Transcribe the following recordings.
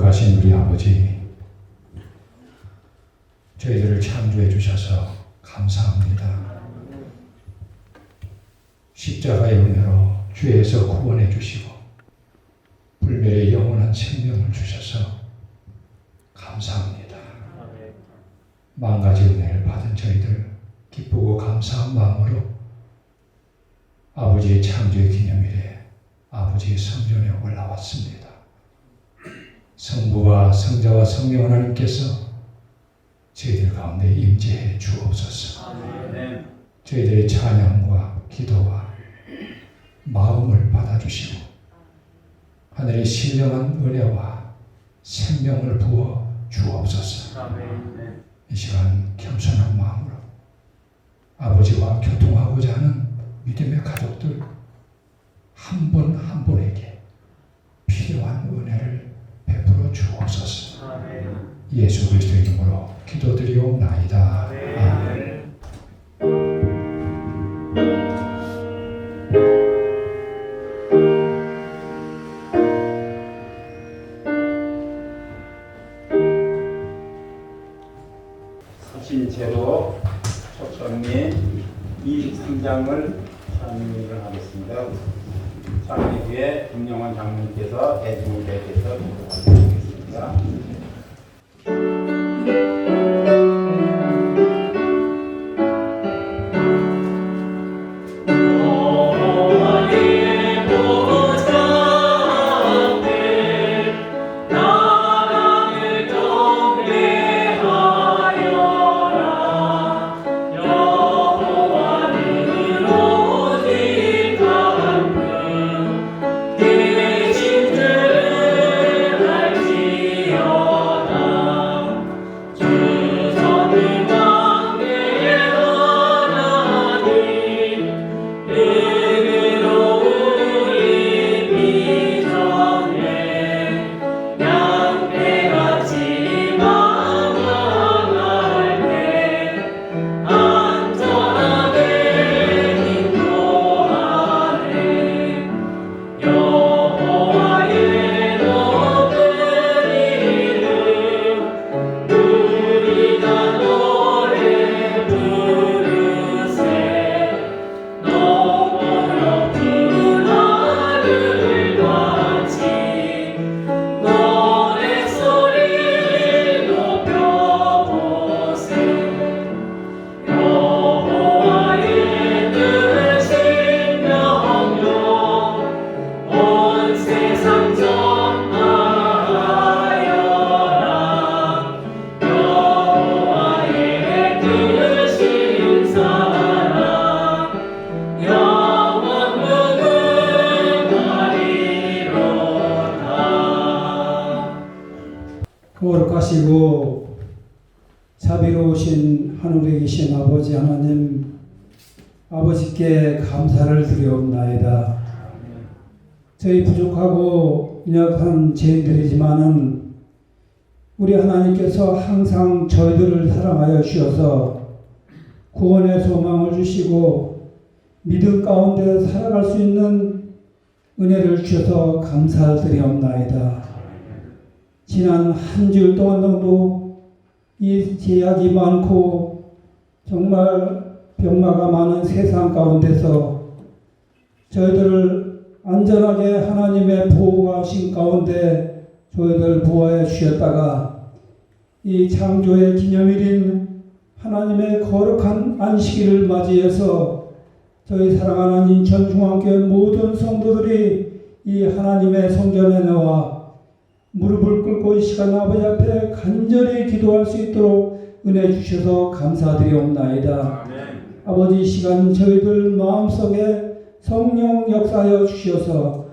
거룩하신 우리 아버지, 저희들을 창조해 주셔서 감사합니다. 십자가의 은혜로 죄에서 구원해 주시고 불멸의 영원한 생명을 주셔서 감사합니다. 만 가지 은혜를 받은 저희들 기쁘고 감사한 마음으로 아버지의 창조의 기념일에 아버지의 성전에 올라왔습니다. 성부와 성자와 성령 하나님께서 저희들 가운데 임재해 주옵소서. 저희들의 찬양과 기도와 마음을 받아주시고 하늘의 신령한 은혜와 생명을 부어 주옵소서. 이 시간 겸손한 마음으로 아버지와 교통하고자 하는 믿음의 가족들 한 분 한 분에게 필요한 은혜를 베풀어 주옵소서. 예수 그리스도의 이름으로 기도드리옵나이다. 아멘. 사신제로 촉성리 23장을 찬양을 하겠습니다. 찬양 후에 김영환 장로님께서 대중무대에서 기도하겠습니다. 거룩하시고 자비로우신 하늘에 계신 아버지 하나님, 아버지께 감사를 드리옵나이다. 저희 부족하고 연약한 죄인들이지만은 우리 하나님께서 항상 저희들을 사랑하여 주셔서 구원의 소망을 주시고 믿음 가운데 살아갈 수 있는 은혜를 주셔서 감사드리옵나이다. 지난 한 주일 동안 정도 이 제약이 많고 정말 병마가 많은 세상 가운데서 저희들을 안전하게 하나님의 보호하신 가운데 저희들 보호해 주셨다가 이 창조의 기념일인 하나님의 거룩한 안식일을 맞이해서 저희 사랑하는 인천중앙교회 모든 성도들이 이 하나님의 성전에 나와 무릎을 꿇고 이 시간 아버지 앞에 간절히 기도할 수 있도록 은혜 주셔서 감사드리옵나이다. 아버지, 이 시간 저희들 마음속에 성령 역사하여 주셔서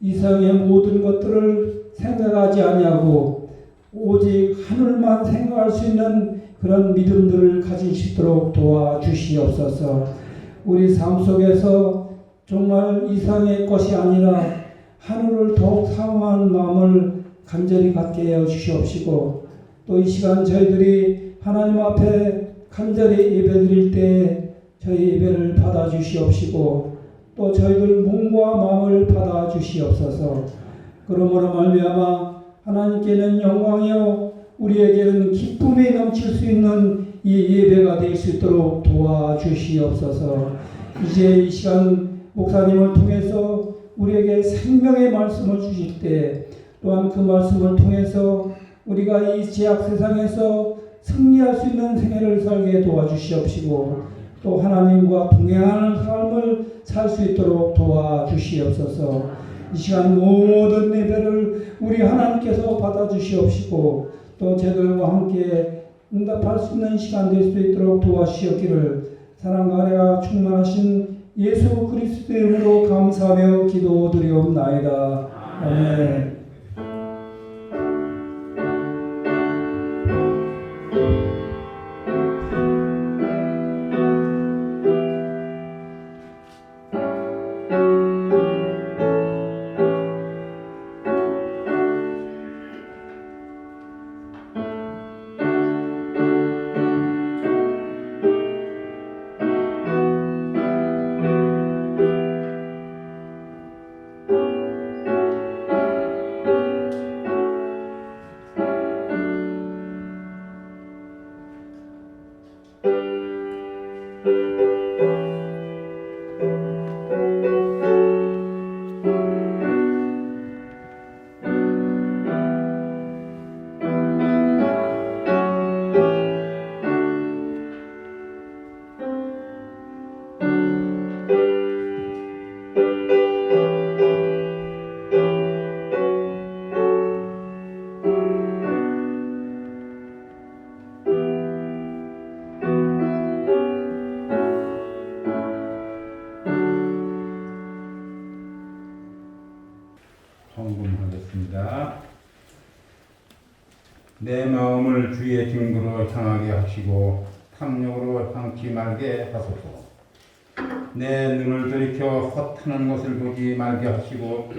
이 세상의 모든 것들을 생각하지 아니하고 오직 하늘만 생각할 수 있는 그런 믿음들을 가질 수 있도록 도와주시옵소서. 우리 삶 속에서 정말 이 세상의 것이 아니라 하늘을 더욱 사모하는 마음을 간절히 갖게 해 주시옵시고, 또 이 시간 저희들이 하나님 앞에 간절히 예배드릴 때 저희 예배를 받아 주시옵시고, 또 저희들 몸과 마음을 받아 주시옵소서. 그러므로 말미암아 하나님께는 영광이요 우리에게는 기쁨이 넘칠 수 있는 이 예배가 될 수 있도록 도와주시옵소서. 이제 이 시간 목사님을 통해서 우리에게 생명의 말씀을 주실 때 또한 그 말씀을 통해서 우리가 이 죄악 세상에서 승리할 수 있는 생애를 살게 도와주시옵시고 또 하나님과 동행하는 삶을 살 수 있도록 도와주시옵소서. 이 시간 모든 예배를 우리 하나님께서 받아주시옵시고 또 저들과 함께 응답할 수 있는 시간 될 수 있도록 도와주시옵기를 사랑과 은혜가 충만하신 예수 그리스도의 이름으로 감사하며 기도드리옵나이다. 아멘. 헌금하겠습니다. 내 마음을 주의 증거로 향하게 하시고 탐욕으로 향치 말게 하소서. 내 눈을 돌이켜 허탄한 것을 보지 말게 하시고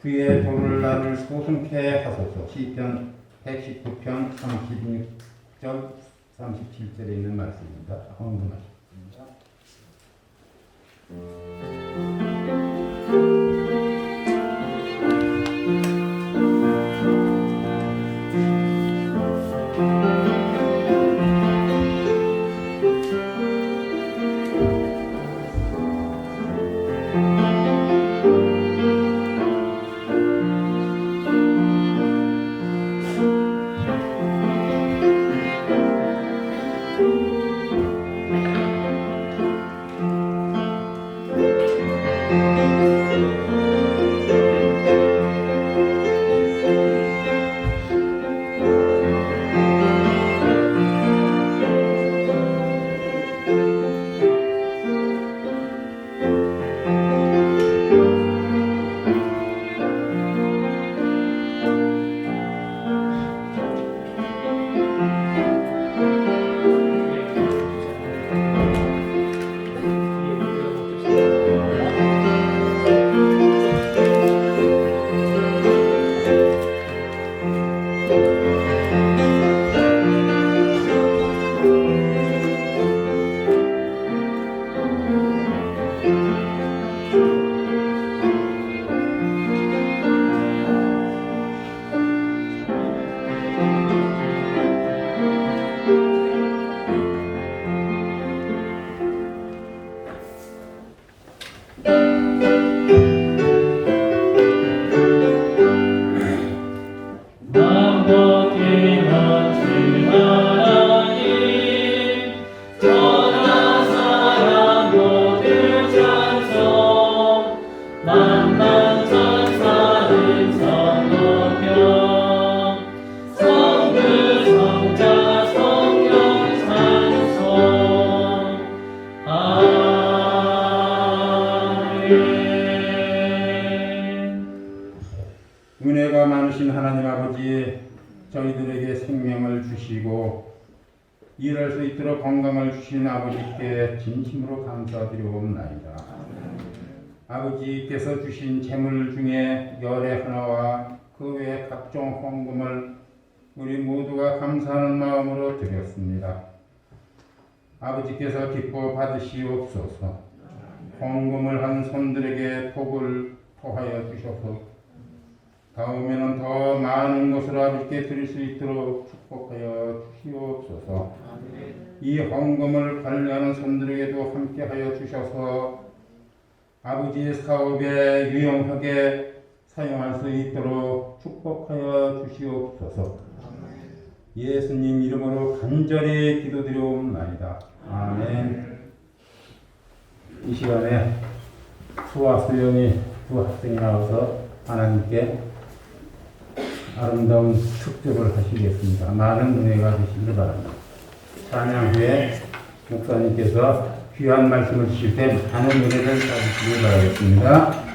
그의 도를 나를 소승케 하소서. 시편 119편 36절 37절에 있는 말씀입니다. 헌금하십니다. 은혜가 많으신 하나님 아버지, 저희들에게 생명을 주시고 일할 수 있도록 건강을 주신 아버지께 진심으로 감사드리옵나이다. 아버지께서 주신 재물 중에 열의 하나와 그 외 각종 헌금을 우리 모두가 감사하는 마음으로 드렸습니다. 아버지께서 기뻐 받으시옵소서. 헌금을 한 손들에게 복을 토하여 주셔서 다음에는 더 많은 것을 아버지께 드릴 수 있도록 축복하여 주시옵소서. 이 헌금을 관리하는 손들에게도 함께하여 주셔서 아버지의 사업에 유용하게 사용할 수 있도록 축복하여 주시옵소서. 예수님 이름으로 간절히 기도드리옵나이다. 아멘. 이 시간에 수와 수연이 두 학생이 나와서 하나님께 아름다운 축조를 하시겠습니다. 많은 은혜가 되시길 바랍니다. 찬양 후에 목사님께서 귀한 말씀을 주실 때 많은 은혜를 받으시길 바라겠습니다.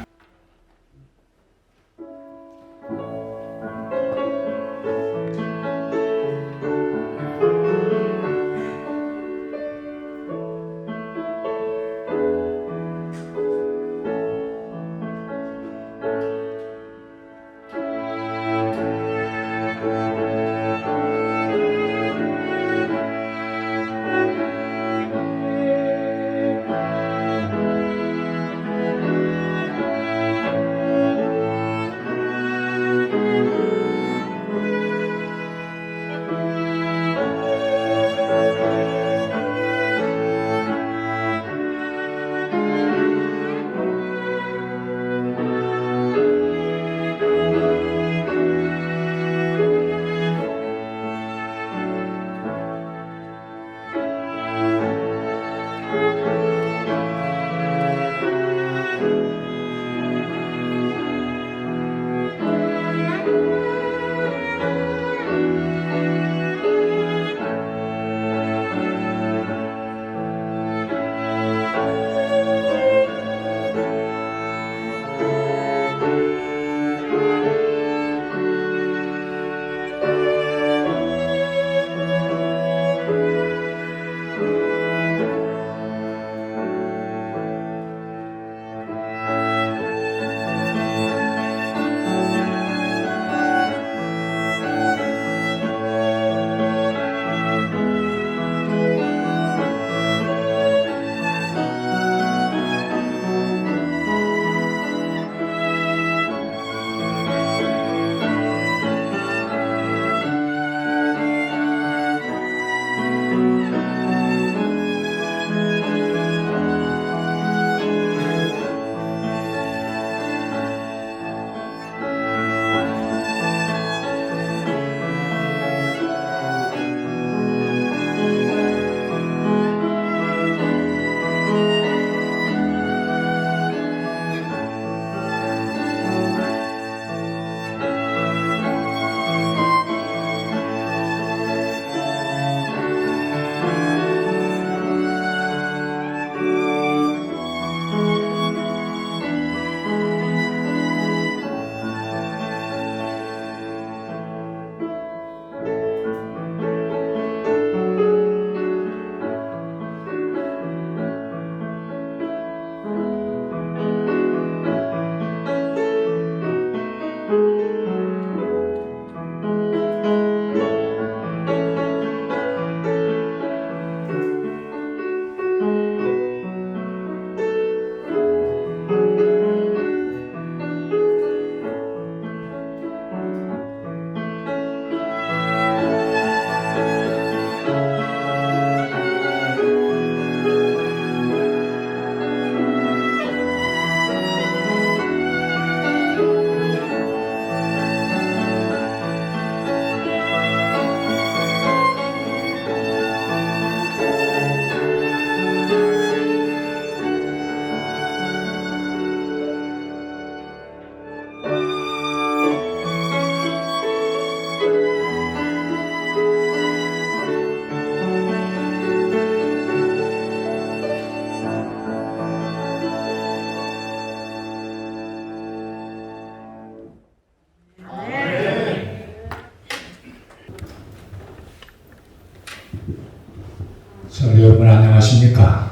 여러분 안녕하십니까?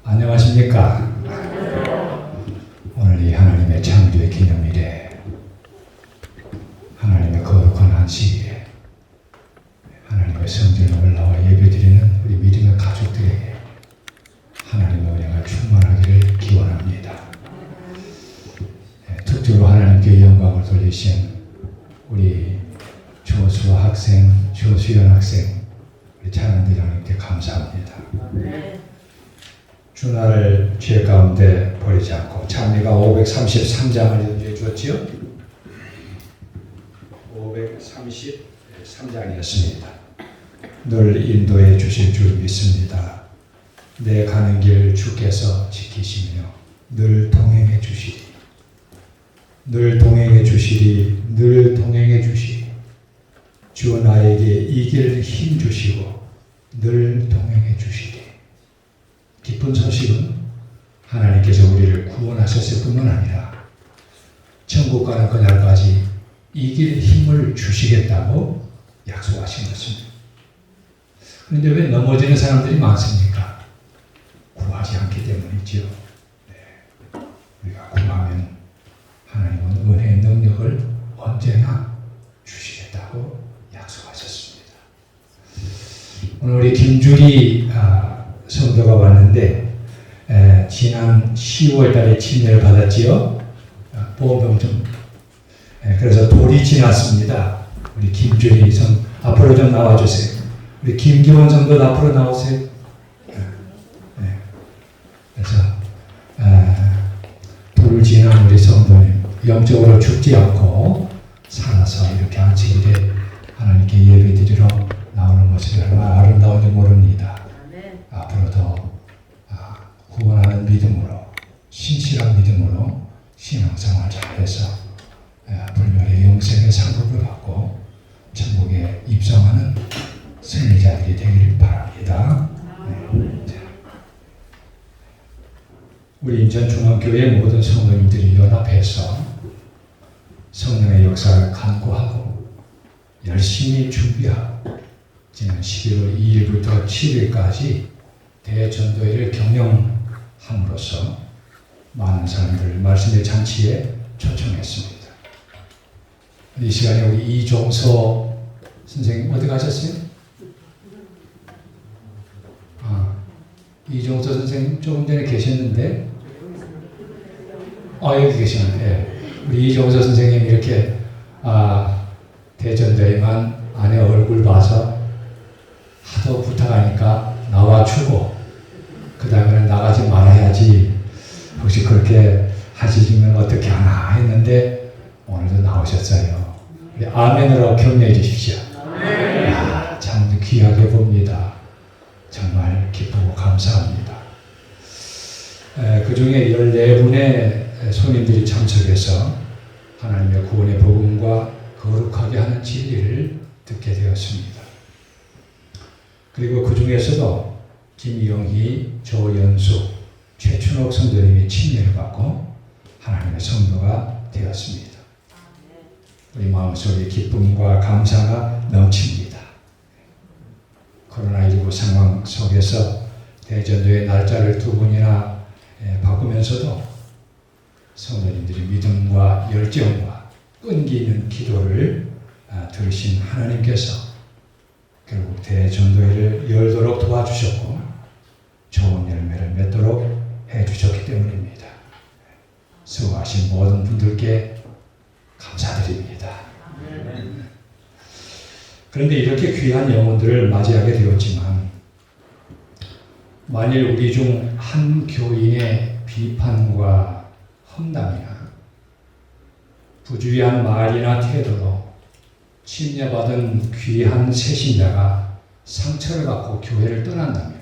안녕하십니까? 오늘 이 하나님의 창조의 기념일에 하나님의 거룩한 안식일에 하나님의 성전에 올라와 예배드리는 우리 믿음의 가족들에게 하나님의 은혜가 충만하기를 기원합니다. 특별로 하나님께 영광을 돌리신 우리 조수연 학생, 우리 찬양대장님께 감사합니다. 주나를 죄 가운데 버리지 않고 찬미가 533장을 연주해 주었지요. 533장이었습니다. 늘 인도해 주실 줄 믿습니다. 내 가는 길 주께서 지키시며 늘 동행해 주시리. 늘 동행해 주시리. 늘 동행해 주시리. 주 나에게 이길 힘 주시고 늘 동행해 주시리. 기쁜 소식은 하나님께서 우리를 구원하셨을 뿐만 아니라 천국 가는 그날까지 이길 힘을 주시겠다고 약속하신 것입니다. 그런데 왜 넘어지는 사람들이 많습니까? 구하지 않기 때문이지요. 네. 우리가 구하면 하나님은 은혜의 능력을 언제나 주시겠다고 약속하셨습니다. 오늘 우리 김주리 성도가 왔는데 지난 10월 달에 침례를 받았지요. 보험병 좀. 그래서 돌이 지났습니다. 우리 김주리 성 앞으로 좀 나와주세요. 우리 김기원 성도 앞으로 나오세요. 그래서 돌을 지난 우리 성도님 영적으로 죽지 않고 살아서 이렇게 안식일에 하나님께 예배드리러 나오는 모습이 얼마나 아름다운지 모릅니다. 앞으로도 구원하는 믿음으로 신실한 믿음으로 신앙생활 잘해서 불멸의 영생의 상급을 받고 천국에 입성하는 승리자들이 되기를 바랍니다. 우리 인천중앙교회 모든 성도님들이 연합해서 성령의 역사를 간구하고 열심히 준비하고 지난 11월 2일부터 7일까지 대전도회를 경영함으로써 많은 사람들을 말씀의 잔치에 초청했습니다. 이 시간에 우리 이종서 선생님 어디 가셨어요? 이종서 선생님 조금 전에 계셨는데 여기 계시는데 우리 이종서 선생님 이렇게 대전도에만 아내 얼굴 봐서 하도 부탁하니까 나와주고 그 다음에는 나가지 말아야지 혹시 그렇게 하시면 어떻게 하나 했는데 오늘도 나오셨어요. 우리 아멘으로 격려해 주십시오. 참 귀하게 봅니다. 정말 기쁘고 감사합니다. 그 중에 14분의 손님들이 참석해서 하나님의 구원의 복음과 거룩하게 하는 진리를 듣게 되었습니다. 그리고 그 중에서도 김영희, 조연수, 최춘옥 성도님이 침례를 받고 하나님의 성도가 되었습니다. 우리 마음속에 기쁨과 감사가 넘칩니다. 코로나19 상황 속에서 대전도의 날짜를 2번이나 바꾸면서도 성도님들이 믿음과 열정과 끈기 있는 기도를 들으신 하나님께서 결국 대전도회를 열도록 도와주셨고 좋은 열매를 맺도록 해주셨기 때문입니다. 수고하신 모든 분들께 감사드립니다. 그런데 이렇게 귀한 영혼들을 맞이하게 되었지만 만일 우리 중 한 교인의 비판과 험담이나 부주의한 말이나 태도로 침례받은 귀한 새신자가 상처를 받고 교회를 떠난다면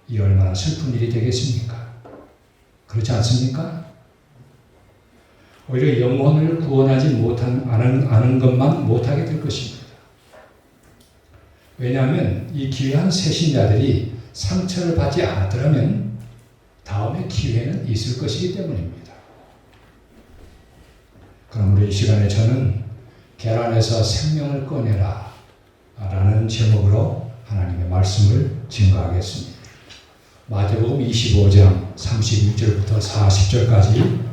이 얼마나 슬픈 일이 되겠습니까? 그렇지 않습니까? 오히려 영혼을 구원하지 않은 것만 못하게 될 것입니다. 왜냐하면 이 귀한 새신자들이 상처를 받지 않았더라면 다음에 기회는 있을 것이기 때문입니다. 그러므로 이 시간에 저는 계란에서 생명을 꺼내라 라는 제목으로 하나님의 말씀을 증거하겠습니다. 마태복음 25장 31절부터 40절까지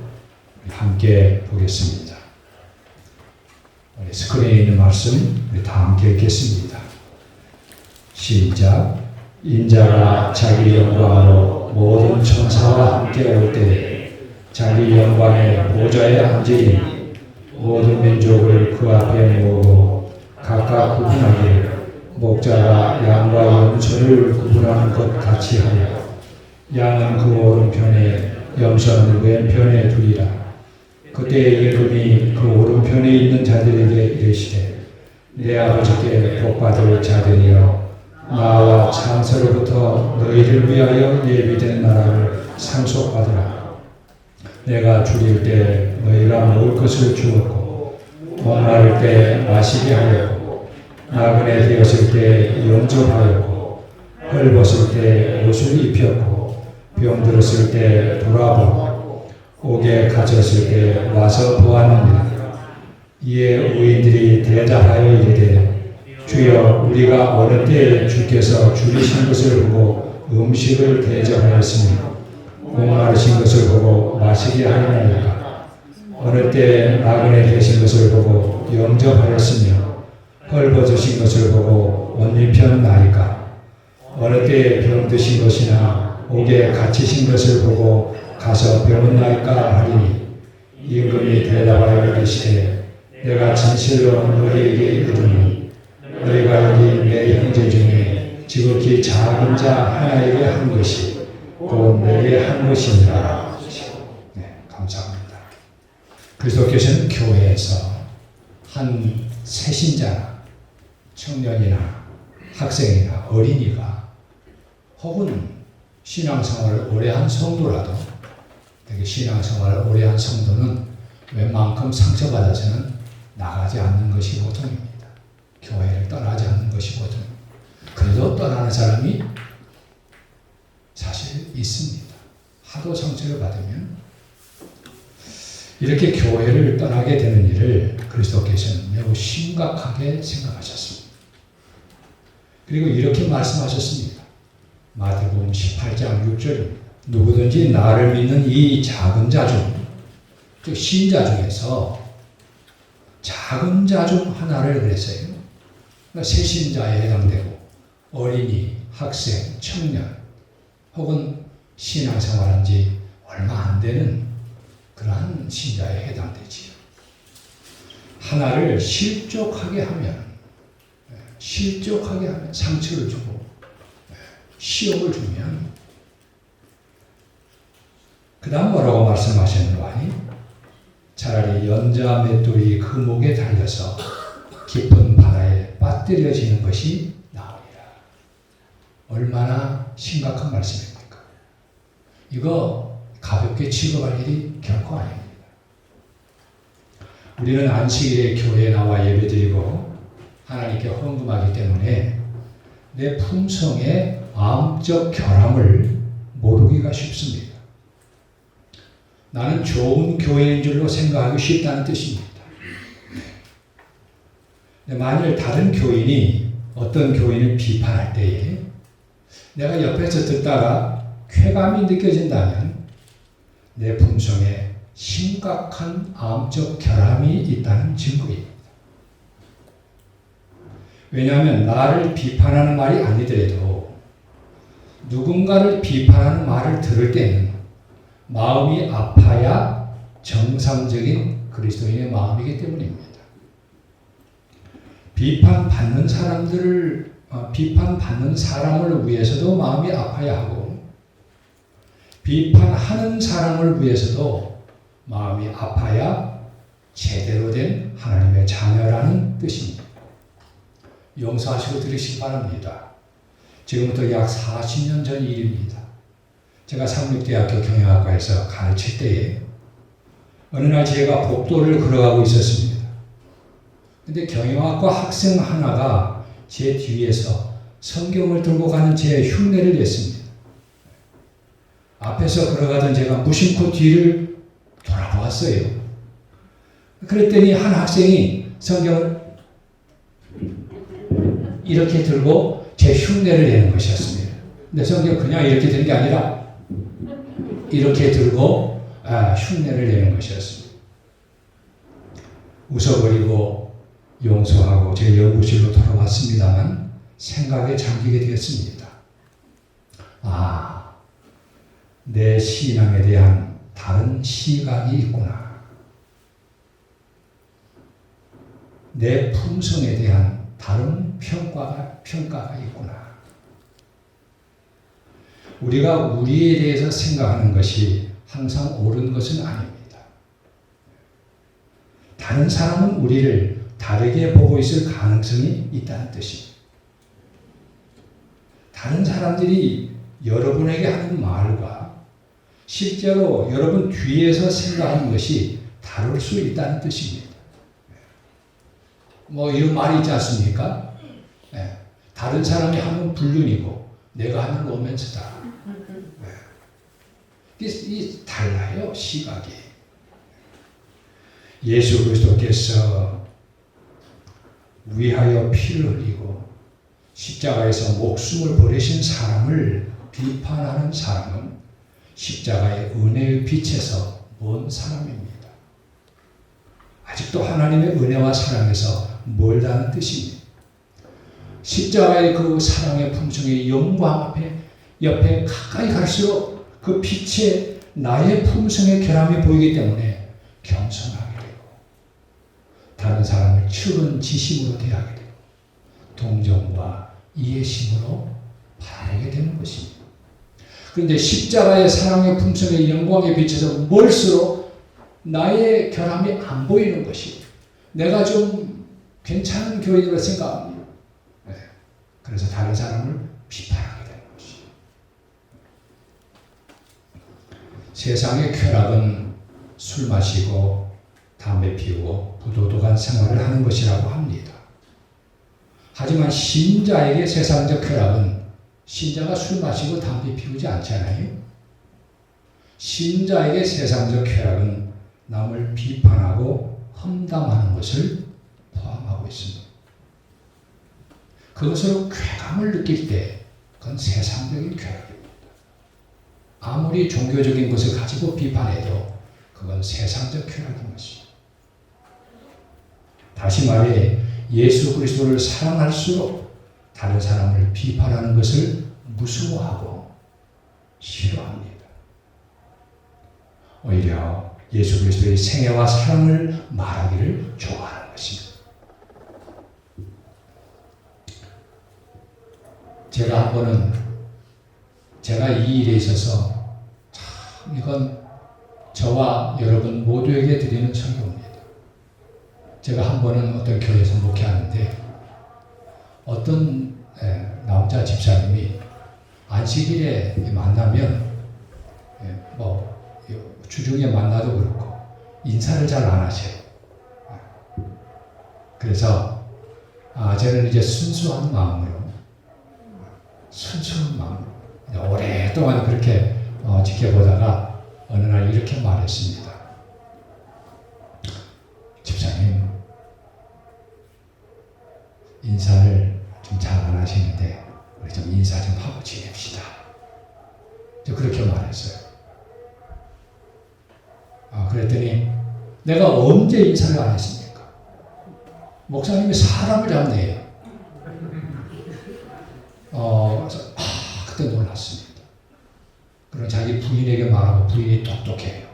함께 보겠습니다. 우리 스크린에 있는 말씀 우리 다 함께 읽겠습니다. 시작. 인자가 자기 영광으로 모든 천사와 함께 올 때에 자기 영광의 보좌에 앉으리니 모든 민족을 그 앞에 모으고 각각 구분하게 목자가 양과 염소를 구분하는 것 같이 하여 양은 그 오른편에 염소는 왼편에 두리라. 그때 임금이 그 오른편에 있는 자들에게 이르시되 내 아버지께 복받을 자들이여 나와 창세로부터 너희를 위하여 예비된 나라를 상속받으라. 내가 줄일 때 너희가 먹을 것을 주었고 목마를 때 마시게 하였고 나그네 되었을 때 영접하였고 헐벗을 때 옷을 입혔고 병들었을 때 돌아보고 옥에 갇혔을 때 와서 보았느니라. 이에 의인들이 대답하여 이르되 주여 우리가 어느 때 주께서 줄이신 것을 보고 음식을 대접하였으니 목마르신 것을 보고 마시게 하였나이까. 어느 때 나그네 되신 것을 보고 영접하였으며 헐벗으신 것을 보고 옷 입혔나이까. 어느 때 병드신 것이나 옥에 갇히신 것을 보고 가서 배웠나이까 하리니 임금이 대답하여 이르시되 내가 진실로 너희에게 이르노니 너희가 여기 내 형제 중에 지극히 작은 자 하나에게 한 것이 곧 내게 한 것이니라. 네, 감사합니다. 그리스도께서는 교회에서 한 새신자나 청년이나 학생이나 어린이가 혹은 신앙생활을 오래 한 성도라도 되게 신앙생활을 오래 한 성도는 웬만큼 상처받아서는 나가지 않는 것이 보통입니다. 교회를 떠나지 않는 것이 보통입니다. 그래도 떠나는 사람이 사실 있습니다. 하도 상처를 받으면 이렇게 교회를 떠나게 되는 일을 그리스도께서는 매우 심각하게 생각하셨습니다. 그리고 이렇게 말씀하셨습니다. 마태복음 18장 6절입니다. 누구든지 나를 믿는 이 작은 자 중, 즉 신자 중에서 작은 자 중 하나를 그랬어요. 그러니까 새신자에 해당되고 어린이, 학생, 청년 혹은 신앙생활한 지 얼마 안 되는 그러한 신자에 해당되지요. 하나를 실족하게 하면 상처를 주고 시험을 주면 그 다음 뭐라고 말씀하시는 거 아니? 차라리 연자 맷돌이 그 목에 달려서 깊은 바다에 빠뜨려지는 것이 나으리라. 얼마나 심각한 말씀입니까? 이거 가볍게 취급할 일이 결코 아닙니다. 우리는 안식일에 교회에 나와 예배드리고 하나님께 헌금하기 때문에 내 품성의 마음적 결함을 모르기가 쉽습니다. 나는 좋은 교회인 줄로 생각하기 쉽다는 뜻입니다. 만일 다른 교인이 어떤 교인을 비판할 때에 내가 옆에서 듣다가 쾌감이 느껴진다면 내 품성에 심각한 마음적 결함이 있다는 증거입니다. 왜냐하면 나를 비판하는 말이 아니더라도 누군가를 비판하는 말을 들을 때는 마음이 아파야 정상적인 그리스도인의 마음이기 때문입니다. 비판받는 사람을 위해서도 마음이 아파야 하고 비판하는 사람을 위해서도 마음이 아파야 제대로 된 하나님의 자녀라는 뜻입니다. 용서하시고 들으시기 바랍니다. 지금부터 약 40년 전 일입니다. 제가 상륙대학교 경영학과에서 가르칠 때에 어느 날 제가 복도를 걸어가고 있었습니다. 근데 경영학과 학생 하나가 제 뒤에서 성경을 들고 가는 제 흉내를 냈습니다. 앞에서 걸어가던 제가 무심코 뒤를 돌아보았어요. 그랬더니 한 학생이 성경을 이렇게 들고 제 흉내를 내는 것이었습니다. 근데 성경 그냥 이렇게 드는 게 아니라 이렇게 들고 흉내를 내는 것이었습니다. 웃어버리고 용서하고 제 연구실로 돌아왔습니다만 생각에 잠기게 되었습니다. 내 신앙에 대한 다른 시각이 있구나. 내 품성에 대한 다른 평가가 있구나. 우리가 우리에 대해서 생각하는 것이 항상 옳은 것은 아닙니다. 다른 사람은 우리를 다르게 보고 있을 가능성이 있다는 뜻입니다. 다른 사람들이 여러분에게 하는 말과 실제로 여러분 뒤에서 생각하는 것이 다를 수 있다는 뜻입니다. 뭐 이런 말이 있지 않습니까? 네. 다른 사람이 하면 불륜이고 내가 하는 로맨스다. 네. 이 달라요, 시각이. 예수 그리스도께서 위하여 피를 흘리고 십자가에서 목숨을 버리신 사람을 비판하는 사람은 십자가의 은혜의 빛에서 먼 사람입니다. 아직도 하나님의 은혜와 사랑에서 멀다는 뜻입니다. 십자가의 그 사랑의 품성의 영광 옆에 가까이 갈수록 그 빛에 나의 품성의 결함이 보이기 때문에 겸손하게 되고 다른 사람을 측은지심으로 대하게 되고 동정과 이해심으로 바라보게 되는 것입니다. 그런데 십자가의 사랑의 품성의 영광의 빛에서 멀수록 나의 결함이 안 보이는 것이 내가 좀 괜찮은 교인으로 생각합니다. 네. 그래서 다른 사람을 비판하게 되는 것이죠. 세상의 쾌락은 술 마시고 담배 피우고 부도덕한 생활을 하는 것이라고 합니다. 하지만 신자에게 세상적 쾌락은 신자가 술 마시고 담배 피우지 않잖아요. 신자에게 세상적 쾌락은 남을 비판하고 험담하는 것을 포함하고 있습니다. 그것으로 쾌감을 느낄 때 그건 세상적인 쾌락입니다. 아무리 종교적인 것을 가지고 비판해도 그건 세상적 쾌락인 것입니다. 다시 말해 예수 그리스도를 사랑할수록 다른 사람을 비판하는 것을 무서워하고 싫어합니다. 오히려 예수 그리스도의 생애와 사랑을 말하기를 좋아하는 것입니다. 제가 한 번은 제가 이 일에 있어서 참 이건 저와 여러분 모두에게 드리는 설교입니다. 제가 한 번은 어떤 교회에서 목회하는데 어떤 남자 집사님이 안식일에 만나면 뭐 주중에 만나도 그렇고 인사를 잘 안 하세요. 그래서 저는 이제 순수한 마음으로 오랫동안 그렇게 지켜보다가 어느 날 이렇게 말했습니다. 집사님, 인사를 좀 잘 안 하시는데 우리 좀 인사 좀 하고 지냅시다. 저 그렇게 말했어요. 그랬더니 내가 언제 인사를 안 했습니까? 목사님이 사람을 잡네요. 그래서 그때 놀랐습니다. 그리고 자기 부인에게 말하고 부인이 똑똑해요.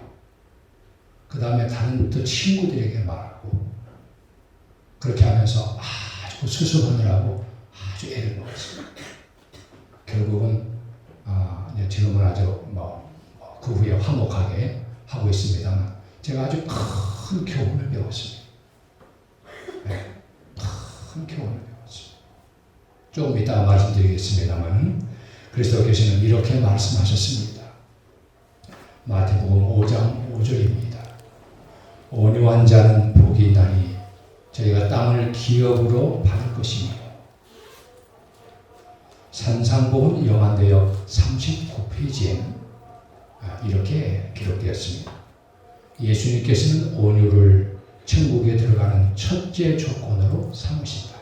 그 다음에 다른 또 친구들에게 말하고 그렇게 하면서 아주 수습하느라고 아주 애를 먹었습니다. 결국은 지금은 아주 그 후에 화목하게 하고 있습니다만 제가 아주 큰 교훈을 배웠습니다. 네, 큰 교훈을 배웠습니다. 조금 이따가 말씀드리겠습니다만 그리스도께서는 이렇게 말씀하셨습니다. 마태복음 5장 5절입니다. 온유한 자는 복이 있나니 저희가 땅을 기업으로 받을 것이며 산상복음 영한대역 39페이지에는 이렇게 기록되었습니다. 예수님께서는 온유를 천국에 들어가는 첫째 조건으로 삼으신다.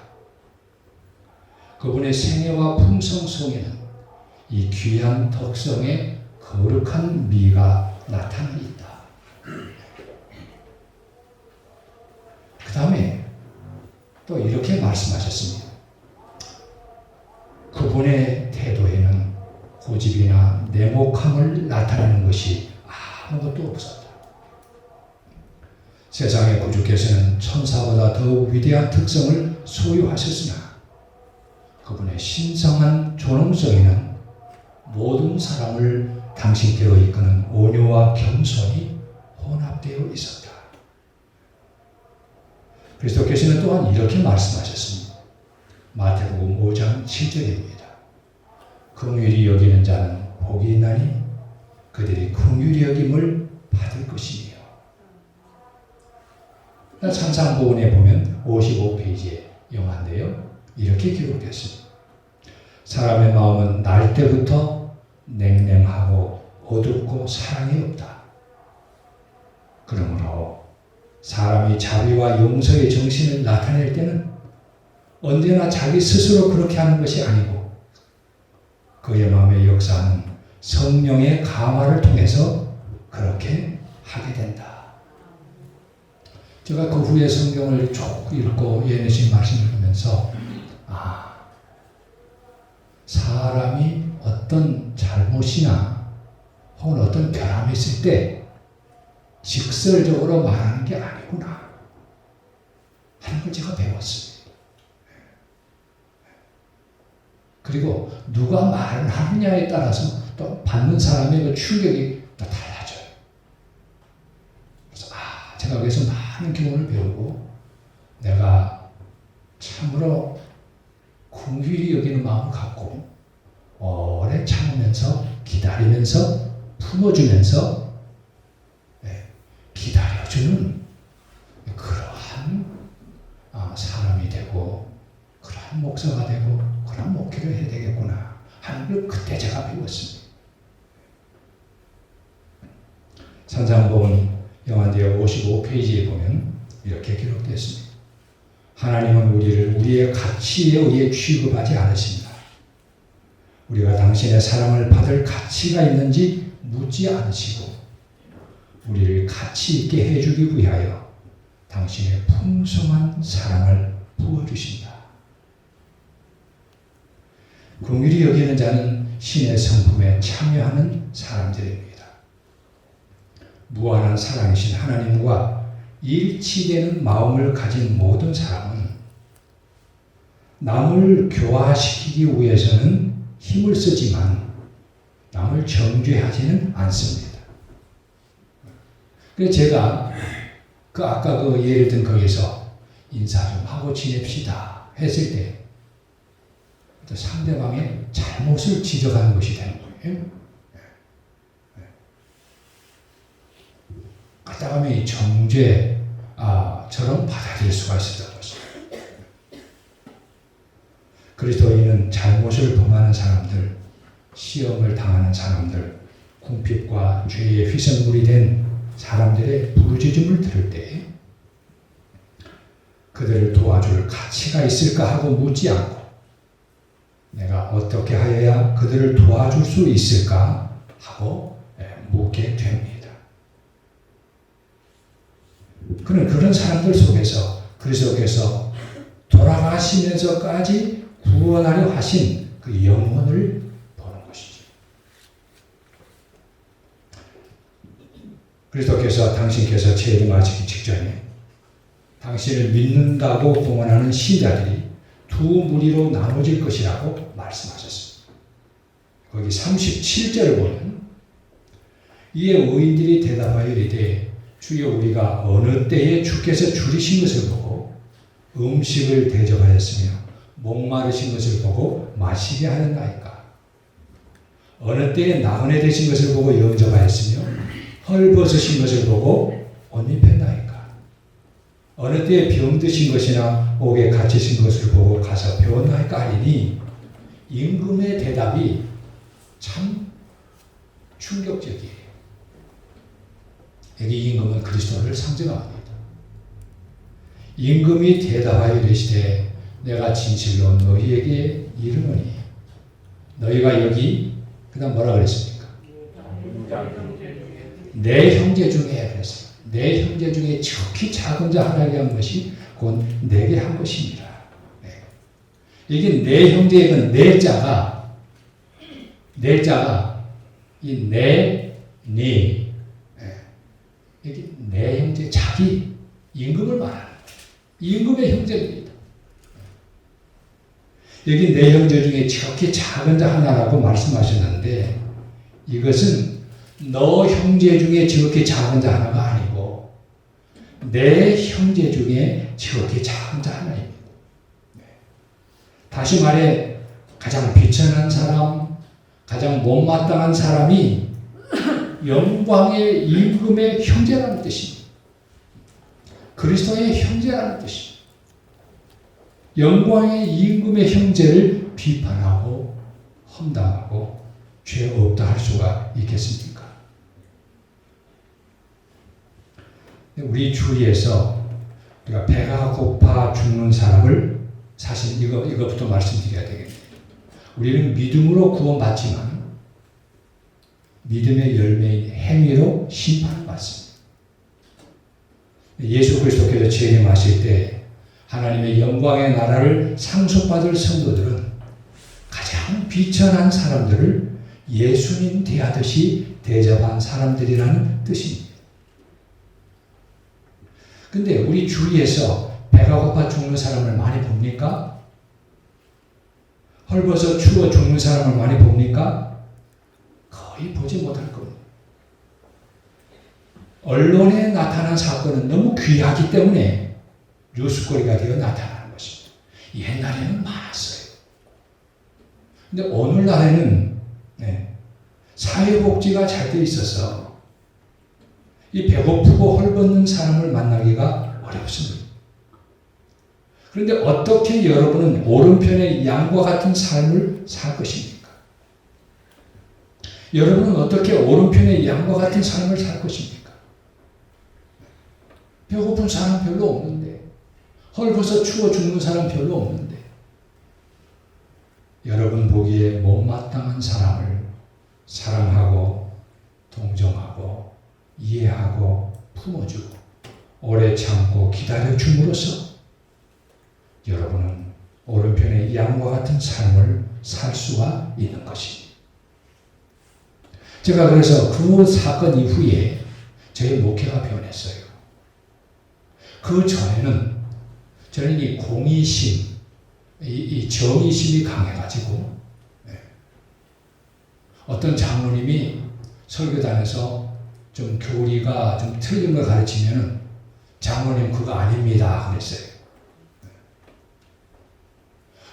그분의 생애와 품성 속에는 이 귀한 덕성의 거룩한 미가 나타나 있다. 그 다음에 또 이렇게 말씀하셨습니다. 그분의 태도에는 고집이나 냉혹함을 나타내는 것이 아무것도 없었다. 세상의 구주께서는 천사보다 더 위대한 특성을 소유하셨으나 그분의 신성한 존엄성에는 모든 사람을 당신께로 이끄는 온유와 겸손이 혼합되어 있었다. 그리스도께서는 또한 이렇게 말씀하셨습니다. 마태복음 5장 7절입니다. 긍휼히 여기는 자는 복이 있나니 그들이 긍휼히 여김을 받을 것이며. 산상보훈에 보면 55페이지에 영화인데요. 이렇게 기록됐습니다. 사람의 마음은 날 때부터 냉랭하고 어둡고 사랑이 없다. 그러므로 사람이 자비와 용서의 정신을 나타낼 때는 언제나 자기 스스로 그렇게 하는 것이 아니고 그의 마음에 역사하는 성령의 감화를 통해서 그렇게 하게 된다. 제가 그 후에 성경을 쭉 읽고 예내신 말씀을 보면서 사람이 어떤 잘못이나 혹은 어떤 결함이 있을 때 직설적으로 말하는 게 아니구나 하는 걸 제가 배웠습니다. 그리고 누가 말을 하느냐에 따라서 또 받는 사람의 그 충격이 또 달라져요. 그래서 제가 여기서 많은 교훈을 배우고 내가 참으로 긍휼히 여기는 마음을 갖고 오래 참으면서 기다리면서 품어주면서 기다려주는 그러한 사람이 되고 그러한 목사가 되고 그러한 목회를 해야 되겠구나 하는 걸 그때 제가 배웠습니다. 산상보훈 영한대역 55페이지에 보면 이렇게 기록되었습니다. 하나님은 우리를 우리의 가치에 의해 취급하지 않으십니다. 우리가 당신의 사랑을 받을 가치가 있는지 묻지 않으시고 우리를 가치 있게 해주기 위하여 당신의 풍성한 사랑을 부어주신다. 긍휼히 여기는 자는 신의 성품에 참여하는 사람들입니다. 무한한 사랑이신 하나님과 일치되는 마음을 가진 모든 사람은 남을 교화시키기 위해서는 힘을 쓰지만 남을 정죄하지는 않습니다. 그래서 제가 아까 그 예를 든 거기서 인사 좀 하고 지냅시다 했을 때 상대방의 잘못을 지적하는 것이 되는 거예요. 그다음에 이 정죄처럼 받아들일 수가 있었던 것입니다. 그리스도인은 잘못을 범하는 사람들, 시험을 당하는 사람들, 궁핍과 죄의 희생물이 된 사람들의 부르짖음을 들을 때 그들을 도와줄 가치가 있을까 하고 묻지 않고 내가 어떻게 하여야 그들을 도와줄 수 있을까 하고 묻게 됩니다. 그런 사람들 속에서 그리스도께서 돌아가시면서까지 구원하려 하신 그 영혼을 보는 것이죠. 그리스도께서 당신께서 재림하시기 직전에 당신을 믿는다고 공언하는 신자들이 두 무리로 나눠질 것이라고 말씀하셨습니다. 거기 37절을 보면 이에 의인들이 대답하여 이르되 주여 우리가 어느 때에 주께서 줄이신 것을 보고 음식을 대접하였으며 목마르신 것을 보고 마시게 하였나이까? 어느 때에 나그네 되신 것을 보고 영접하였으며 헐벗으신 것을 보고 옷 입혔나이까? 어느 때에 병드신 것이나 옥에 갇히신 것을 보고 가서 배웠나이까 하리니 임금의 대답이 참 충격적이에요. 여기 임금은 그리스도를 상징합니다. 임금이 대답하여 이르시되 내가 진실로 너희에게 이르노니 너희가 여기 그다음 뭐라 그랬습니까? 내 형제 중에 그랬어요. 내 형제 중에 지극히 작은 자 하나에게 한 것이 곧 내게 한 것입니다. 이게 내 형제의 내 자가 이 내, 니 여기 내 형제, 자기 임금을 말하는 거예요. 임금의 형제입니다. 여기 내 형제 중에 지극히 작은 자 하나라고 말씀하셨는데 이것은 너 형제 중에 지극히 작은 자 하나가 아니고 내 형제 중에 지극히 작은 자 하나입니다. 다시 말해 가장 비천한 사람, 가장 못마땅한 사람이 영광의 임금의 형제라는 뜻입니다. 그리스도의 형제라는 뜻입니다. 영광의 임금의 형제를 비판하고 험담하고 죄 없다 할 수가 있겠습니까? 우리 주위에서 우리가 배가 고파 죽는 사람을 사실 이거부터 말씀드려야 되겠네요. 우리는 믿음으로 구원받지만 믿음의 열매인 행위로 심판을 받습니다. 예수 그리스도께서 재림하실 때 하나님의 영광의 나라를 상속받을 성도들은 가장 비천한 사람들을 예수님 대하듯이 대접한 사람들이라는 뜻입니다. 근데 우리 주위에서 배가 고파 죽는 사람을 많이 봅니까? 헐벗어 추워 죽는 사람을 많이 봅니까? 거의 보지 못할 겁니다. 언론에 나타난 사건은 너무 귀하기 때문에 뉴스거리가 되어 나타나는 것입니다. 옛날에는 많았어요. 근데 오늘날에는 사회복지가 잘 돼 있어서 이 배고프고 헐벗는 사람을 만나기가 어렵습니다. 그런데 어떻게 여러분은 오른편의 양과 같은 삶을 살 것입니까? 여러분은 어떻게 오른편의 양과 같은 삶을 살 것입니까? 배고픈 사람 별로 없는데, 헐벗어 추워 죽는 사람 별로 없는데, 여러분 보기에 못마땅한 사람을 사랑하고 동정하고 이해하고 품어주고 오래 참고 기다려줌으로써 여러분은 오른편의 양과 같은 삶을 살 수가 있는 것입니다. 제가 그래서 그 사건 이후에 저희 목회가 변했어요. 그 전에는 저는 이 공의심, 이 정의심이 강해가지고 어떤 장로님이 설교단에서 좀 교리가 좀 틀린 걸 가르치면은 장로님 그거 아닙니다 그랬어요.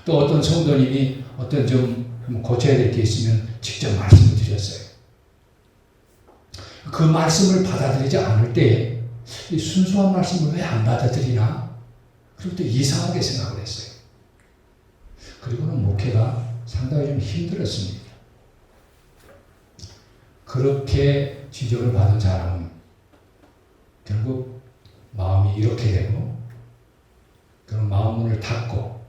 또 어떤 성도님이 어떤 좀 고쳐야 될 게 있으면 직접 말씀을 드렸어요. 그 말씀을 받아들이지 않을 때 이 순수한 말씀을 왜 안 받아들이나? 그리고 또 이상하게 생각을 했어요. 그리고는 목회가 상당히 좀 힘들었습니다. 그렇게 지적을 받은 사람은 결국 마음이 이렇게 되고 그런 마음 문을 닫고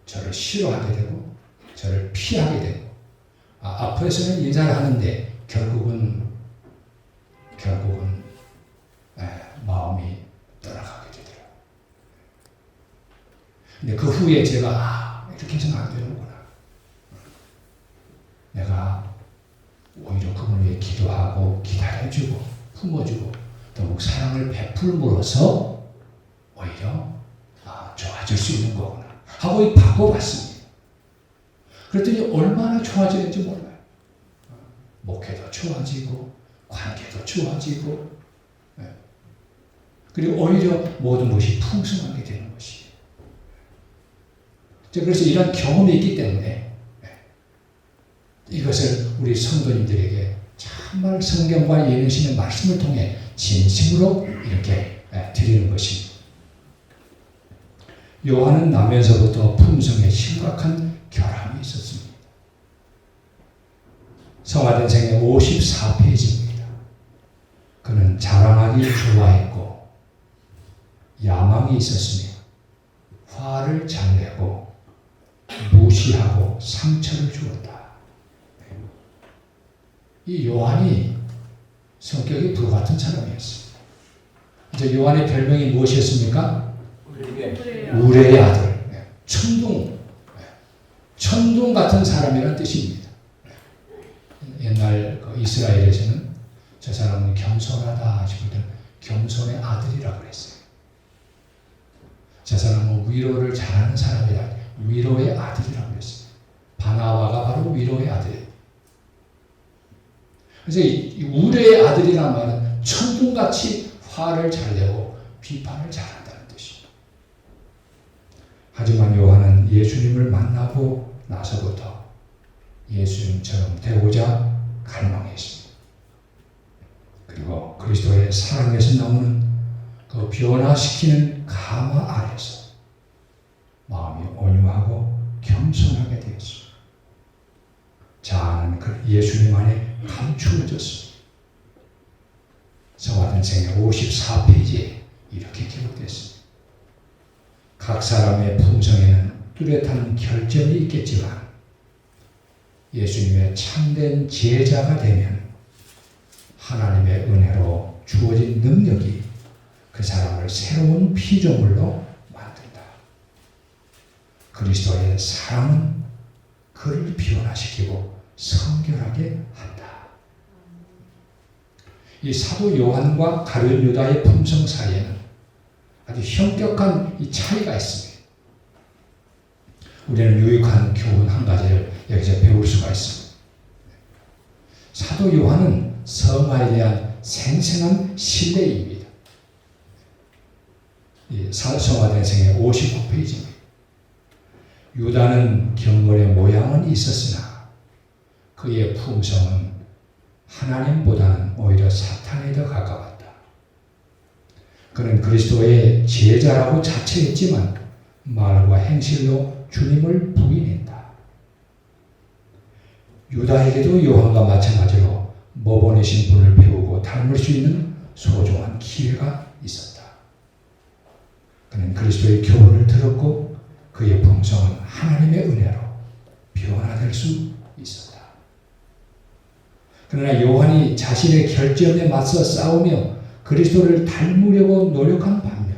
저를 싫어하게 되고 저를 피하게 되고 앞에서는 인사를 하는데 결국은 마음이 떠나가게 되더라고요. 근데 그 후에 제가 이렇게 해서는 안 되는구나. 내가 오히려 그분을 위해 기도하고 기다려주고 품어주고 더욱 사랑을 베풀므로써 오히려 좋아질 수 있는 거구나 하고 바꿔봤습니다. 그랬더니 얼마나 좋아지는지 몰라요. 목회도 좋아지고 관계도 좋아지고 그리고 오히려 모든 것이 풍성하게 되는 것이에요. 그래서 이런 경험이 있기 때문에 이것을 우리 성도님들에게 정말 성경과 예능신의 말씀을 통해 진심으로 이렇게 드리는 것입니다. 요한은 나면서부터 품성에 심각한 결함이 있었습니다. 성화된생의 54페이지입니다. 그는 자랑하기 좋아했고 야망이 있었으며 화를 잘 내고 무시하고 상처를 주었다. 이 요한이 성격이 불같은 사람이었습니다. 이제 요한의 별명이 무엇이었습니까? 우레의 아들. 천둥 같은 사람이라는 뜻입니다. 옛날 이스라엘에서는 저 사람은 겸손하다 싶을 때 겸손의 아들이라고 그랬어요. 저 사람은 위로를 잘하는 사람이라 위로의 아들이라고 그랬어요. 바나바가 바로 위로의 아들이에요. 그래서 이 우레의 아들이라는 말은 천둥같이 화를 잘 내고 비판을 잘한다는 뜻입니다. 하지만 요한은 예수님을 만나고 나서부터 예수님처럼 되고자 갈망했습니다. 그리고 그리스도의 사랑에서 나오는 그 변화시키는 가마 아래서 마음이 온유하고 겸손하게 되었습니다. 자아는 그 예수님 안에 감추어졌습니다. 성화된생의 54페이지에 이렇게 기록됐습니다. 각 사람의 품성에는 뚜렷한 결점이 있겠지만 예수님의 참된 제자가 되면 하나님의 은혜로 주어진 능력이 그 사람을 새로운 피조물로 만든다. 그리스도의 사랑은 그를 변화시키고 성결하게 한다. 이 사도 요한과 가룟 유다의 품성 사이에는 아주 현격한 이 차이가 있습니다. 우리는 유익한 교훈 한 가지를 여기서 배울 수가 있습니다. 사도 요한은 성화에 대한 생생한 신뢰입니다. 성화된생의 59페이지입니다. 유다는 경건의 모양은 있었으나 그의 품성은 하나님보다는 오히려 사탄에 더 가까웠다. 그는 그리스도의 제자라고 자처했지만 말과 행실로 주님을 부인했다. 유다에게도 요한과 마찬가지로 모범이신 분을 배우고 닮을 수 있는 소중한 기회가 있었다. 그는 그리스도의 교훈을 들었고 그의 품성은 하나님의 은혜로 변화될 수 있었다. 그러나 요한이 자신의 결점에 맞서 싸우며 그리스도를 닮으려고 노력한 반면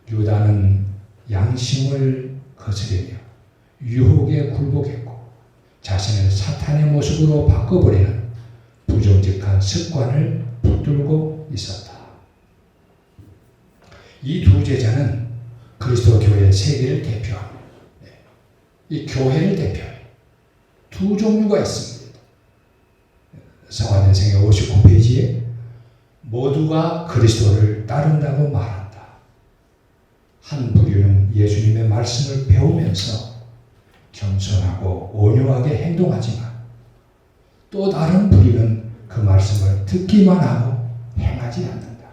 유다는 양심을 거스르며 유혹에 굴복했고 자신을 사탄의 모습으로 바꿔버리는 부정직한 습관을 붙들고 있었다. 이 두 제자는 그리스도 교회 세계를 대표합니다. 이 교회를 대표해요. 두 종류가 있습니다. 성화된생의 59페이지에 모두가 그리스도를 따른다고 말한다. 한 부류는 예수님의 말씀을 배우면서 겸손하고 온유하게 행동하지만 또 다른 부류는 그 말씀을 듣기만 하고 행하지 않는다.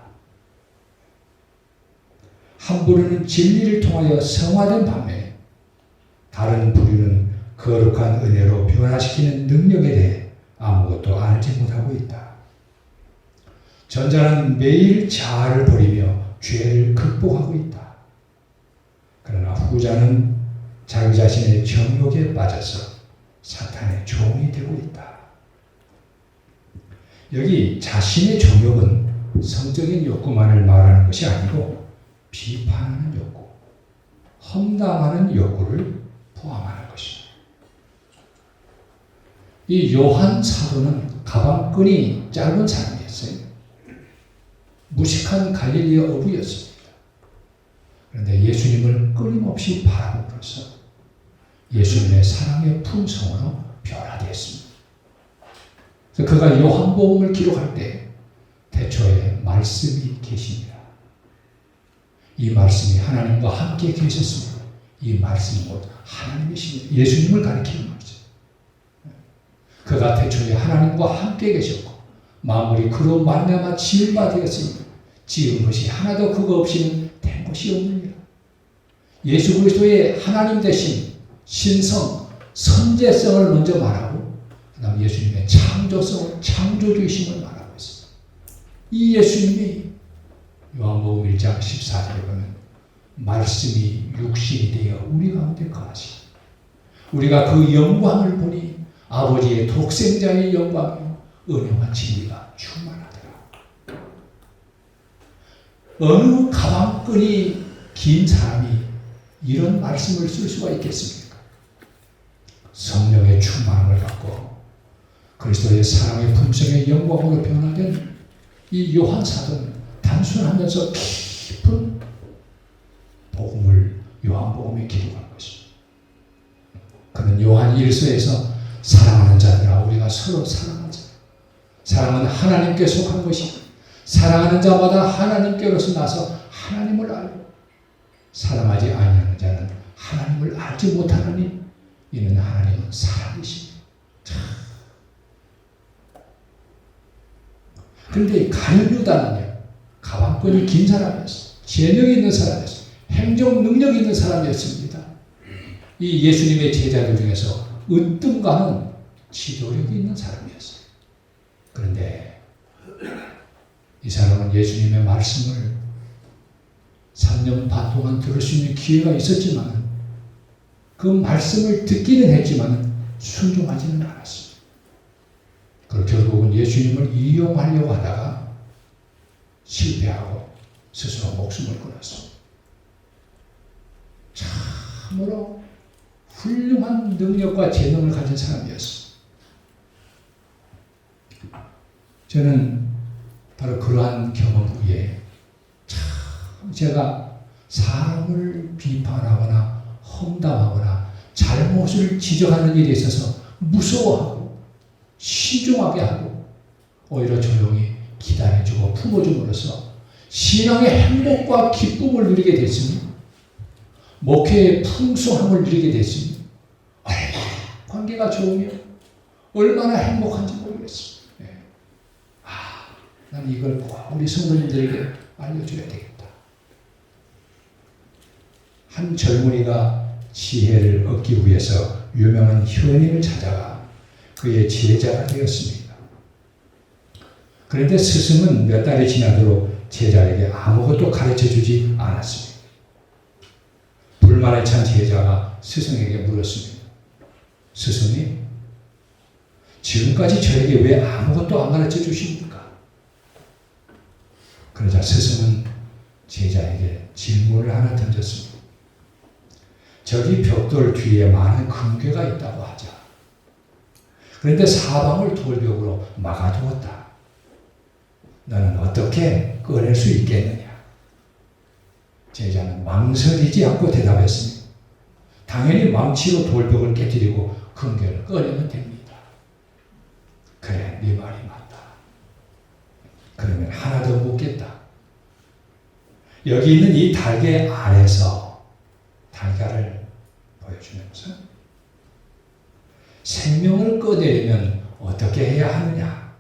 한 부류는 진리를 통하여 성화된 반면에 다른 부류는 거룩한 은혜로 변화시키는 능력에 대해 아무것도 알지 못하고 있다. 전자는 매일 자아를 버리며 죄를 극복하고 있다. 그러나 후자는 자기 자신의 정욕에 빠져서 사탄의 종이 되고 있다. 여기 자신의 정욕은 성적인 욕구만을 말하는 것이 아니고 비판하는 욕구, 험담하는 욕구를 포함하는 것입니다. 이 요한 사도는 가방끈이 짧은 사람이었어요. 무식한 갈릴리 어부였습니다. 그런데 예수님을 끊임없이 바라봄으로써 예수님의 사랑의 품성으로 변화되었습니다. 그래서 그가 요한복음을 기록할 때 태초에 말씀이 계십니다. 이 말씀이 하나님과 함께 계셨습니다. 이 말씀이 곧 하나님이십니다. 예수님을 가리키는 거죠. 그가 태초에 하나님과 함께 계셨고 만물이 그로 말미암아 지은 바 되었으니 지은 것이 하나도 그거 없이는 된 것이 없느니라. 예수 그리스도의 하나님 되신 신성, 선제성을 먼저 말하고 그 다음 예수님의 창조성을, 창조주이심을 말하고 있습니다. 이 예수님이 요한복음 1장 14절에 보면 말씀이 육신이 되어 우리 가운데 거하시니 우리가 그 영광을 보니 아버지의 독생자의 영광이요 은혜와 진리가 충만하더라. 어느 가방끈이 긴 사람이 이런 말씀을 쓸 수가 있겠습니까? 성령의 충만함을 받고 그리스도의 사랑의 품성의 영광으로 변화된 이 요한 사도는 단순하면서 깊은 복음을 요한복음에 기록한 것입니다. 그는 요한 1서에서 사랑하는 자들아 우리가 서로 사랑하자. 사랑은 하나님께 속한 것이고 사랑하는 자마다 하나님께로서 나서 하나님을 알고 사랑하지 아니하는 자는 하나님을 알지 못하느니 이는 하나님은 사랑이십니다. 그런데 가룟유다는요, 가방끈이 긴 사람이었어요. 재능이 있는 사람이었어요. 행정 능력이 있는 사람이었습니다. 이 예수님의 제자들 중에서 으뜸가는 지도력이 있는 사람이었어요. 그런데 이 사람은 예수님의 말씀을 3년 반 동안 들을 수 있는 기회가 있었지만 그 말씀을 듣기는 했지만 순종하지는 않았습니다. 그리고 결국은 예수님을 이용하려고 하다가 실패하고 스스로 목숨을 끊었습니다. 참으로 훌륭한 능력과 재능을 가진 사람이었습니다. 저는 바로 그러한 경험 후에 참 제가 사람을 비판하거나 험담하거나 잘못을 지적하는 일에 있어서 무서워하고 신중하게 하고 오히려 조용히 기다려주고 품어줌으로써 신앙의 행복과 기쁨을 누리게 됐으니 목회의 풍성함을 누리게 됐으니 얼마나 관계가 좋으며 얼마나 행복한지 모르겠습니다. 난 이걸 꼭 우리 성도님들에게 알려줘야 되겠다. 한 젊은이가 지혜를 얻기 위해서 유명한 효님을 찾아가 그의 제자가 되었습니다. 그런데 스승은 몇 달이 지나도록 제자에게 아무것도 가르쳐주지 않았습니다. 불만에 찬 제자가 스승에게 물었습니다. 스승님, 지금까지 저에게 왜 아무것도 안 가르쳐 주십니까? 그러자 스승은 제자에게 질문을 하나 던졌습니다. 저기 벽돌 뒤에 많은 금괴가 있다고 하자. 그런데 사방을 돌벽으로 막아두었다. 너는 어떻게 꺼낼 수 있겠느냐? 제자는 망설이지 않고 대답했습니다. 당연히 망치로 돌벽을 깨뜨리고 금괴를 꺼내면 됩니다. 그래, 네 말이 맞다. 그러면 하나 더 묻겠다. 여기 있는 이 달개 아래서 달걀을 보여주면서 생명을 꺼내려면 어떻게 해야 하느냐?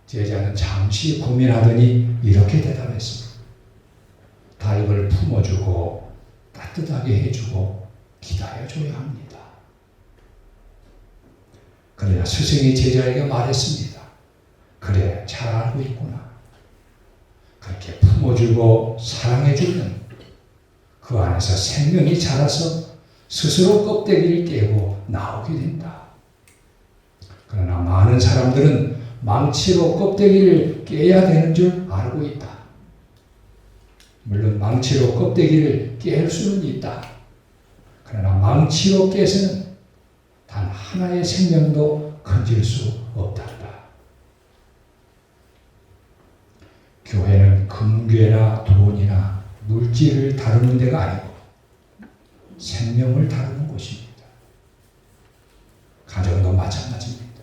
제자는 잠시 고민하더니 이렇게 대답했습니다. 달걀을 품어주고 따뜻하게 해주고 기다려줘야 합니다. 그러자 스승이 제자에게 말했습니다. 그래, 잘 알고 있구나. 그렇게 품어주고 사랑해주면 그 안에서 생명이 자라서 스스로 껍데기를 깨고 나오게 된다. 그러나 많은 사람들은 망치로 껍데기를 깨야 되는 줄 알고 있다. 물론 망치로 껍데기를 깰 수는 있다. 그러나 망치로 깨서는 단 하나의 생명도 건질 수 없단다. 교회는 금괴나 돈이나 물질을 다루는 데가 아니고 생명을 다루는 곳입니다. 가정도 마찬가지입니다.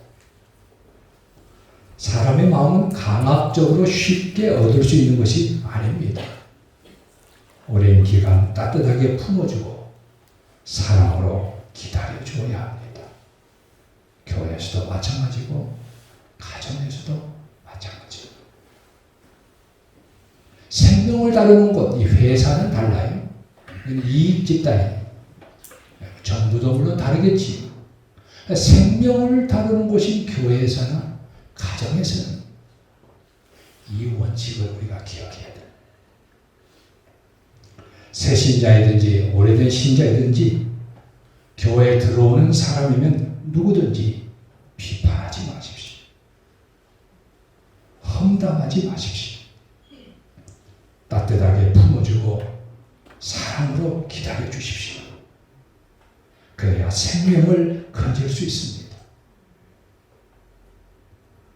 사람의 마음은 강압적으로 쉽게 얻을 수 있는 것이 아닙니다. 오랜 기간 따뜻하게 품어주고 사랑으로 기다려줘야 합니다. 교회에서도 마찬가지고 가정에서도 마찬가지입니다. 생명을 다루는 것, 이 회사는 달라요. 이익 집단이에요. 정부도 물론 다르겠지. 생명을 다루는 곳인 교회에서나 가정에서는 이 원칙을 우리가 기억해야 돼요. 새 신자이든지 오래된 신자이든지 교회에 들어오는 사람이면 누구든지 비판하지 마십시오. 험담하지 마십시오. 따뜻하게 품어주고 사랑으로 기다려 주십시오. 그래야 생명을 건질 수 있습니다.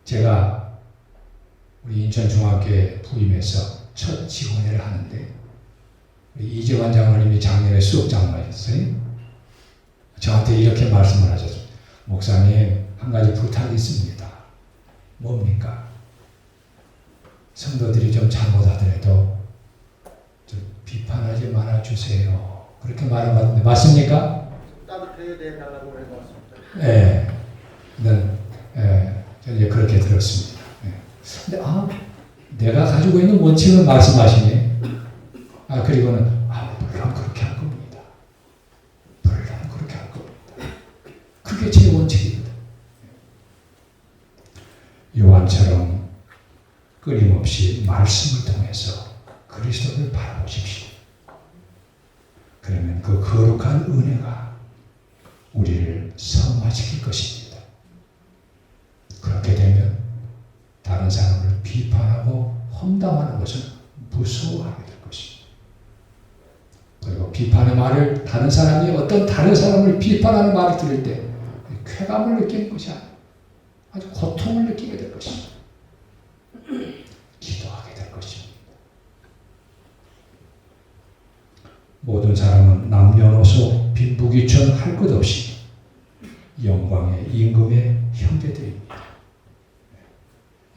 제가 우리 인천중학교에 부임해서 첫 직원회를 하는데 우리 이재환 장로님이 작년에 수업장로였어요. 저한테 이렇게 말씀을 하셨어요. 목사님, 한 가지 부탁이 있습니다. 뭡니까? 성도들이 좀 잘못하더라도 좀 비판하지 말아주세요. 그렇게 말하는데 맞습니까? 따뜻해야 되달라고 해봤습니다. 예. 저는 이제 그렇게 들었습니다. 예. 근데 내가 가지고 있는 원칙을 말씀하시네. 그리고는 물론 그렇게 할 겁니다. 물론 그렇게 할 겁니다. 그게 제 원칙입니다. 요한처럼 끊임없이 말씀을 통해서 그리스도를 바라보십시오. 그러면 그 거룩한 은혜가 우리를 성화시킬 것입니다. 그렇게 되면 다른 사람을 비판하고 험담하는 것을 무서워하게 될 것입니다. 그리고 비판의 말을 어떤 다른 사람을 비판하는 말을 들을 때 쾌감을 느끼는 것이 아니라 아주 고통을 느끼게 될 것입니다. 기도하게 될 것입니다. 모든 사람은 남녀노소 빈부귀천 할 것 없이 영광의 임금의 형제들입니다.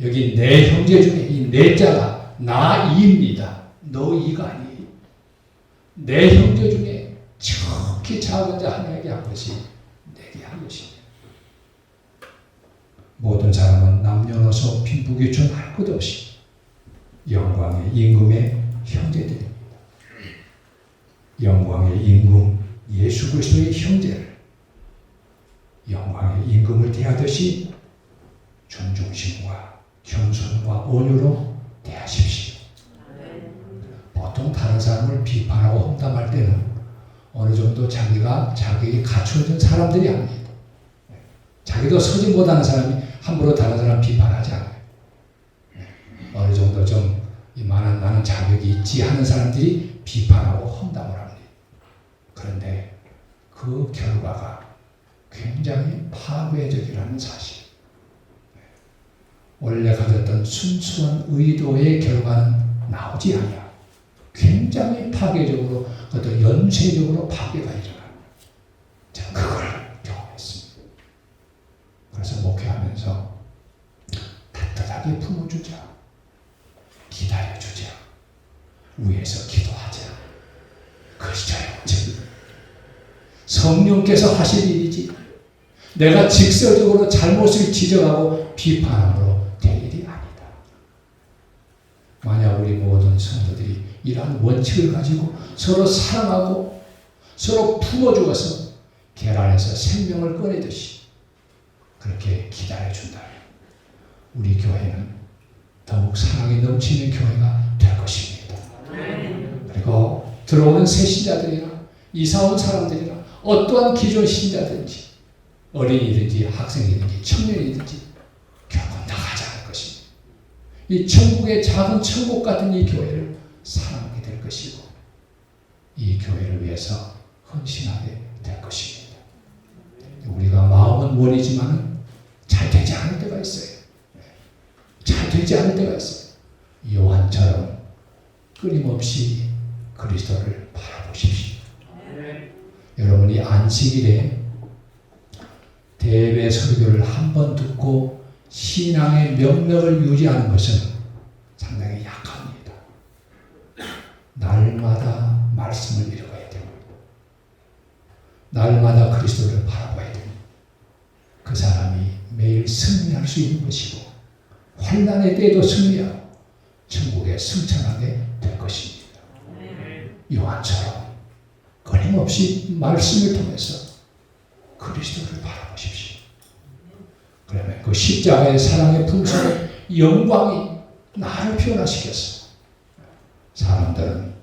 여기 내 형제 중에 이 내자가 나 이입니다. 너 이가 아니에요. 내 형제 중에 지극히 작은 자 하나에게 한 것이 내게 한 것입니다. 모든 사람은 남녀노소 빈부귀천 할 것 없이 영광의 임금의 형제들입니다. 영광의 임금 예수 그리스도의 형제를 영광의 임금을 대하듯이 존중심과 겸손과 온유로 대하십시오. 보통 다른 사람을 비판하고 험담할 때는 어느 정도 자기에게 갖추어진 사람들이 합니다. 자기도 서지 못하는 사람이 함부로 다른 사람 비판하지 않아요. 어느 정도 좀 나는 자격이 있지 하는 사람들이 비판하고 험담을 합니다. 그런데 그 결과가 굉장히 파괴적이라는 사실. 원래 가졌던 순수한 의도의 결과는 나오지 않아요. 굉장히 파괴적으로, 어떤 연쇄적으로 파괴가 일어나요. 제가 그걸 경험했습니다. 그래서 목회하면서 따뜻하게 품어주자. 기다려주자. 위에서 기도하자. 그것이 저의 원칙입니다. 성령께서 하실 일이지 내가 직설적으로 잘못을 지적하고 비판함으로 될 일이 아니다. 만약 우리 모든 성도들이 이러한 원칙을 가지고 서로 사랑하고 서로 품어주어서 계란에서 생명을 꺼내듯이 그렇게 기다려준다면 우리 교회는 더욱 사랑이 넘치는 교회가 될 것입니다. 그리고 들어오는 새 신자들이나 이사 온 사람들이나 어떠한 기존 신자든지 어린이든지 학생이든지 청년이든지 결국 나가지 않을 것입니다. 이 천국의 작은 천국 같은 이 교회를 사랑하게 될 것이고 이 교회를 위해서 헌신하게 될 것입니다. 우리가 마음은 원이지만 잘 되지 않을 때가 있어요. 잘 되지 않을 때가 있어요. 요한처럼 끊임없이 그리스도를 바라보십시오. 여러분이 안식일에 대배 설교를 한 번 듣고 신앙의 명맥을 유지하는 것은 상당히 약합니다. 날마다 말씀을 읽어야 됩니다. 날마다 그리스도를 바라봐야 됩니다. 그 사람이 매일 승리할 수 있는 것이고 환난의 때에도 승리하고 천국에 승천하게 될 것입니다. 요한처럼 끊임없이 말씀을 통해서 그리스도를 바라보십시오. 그러면 그 십자가의 사랑의 풍성의 영광이 나를 변화시켰어. 사람들은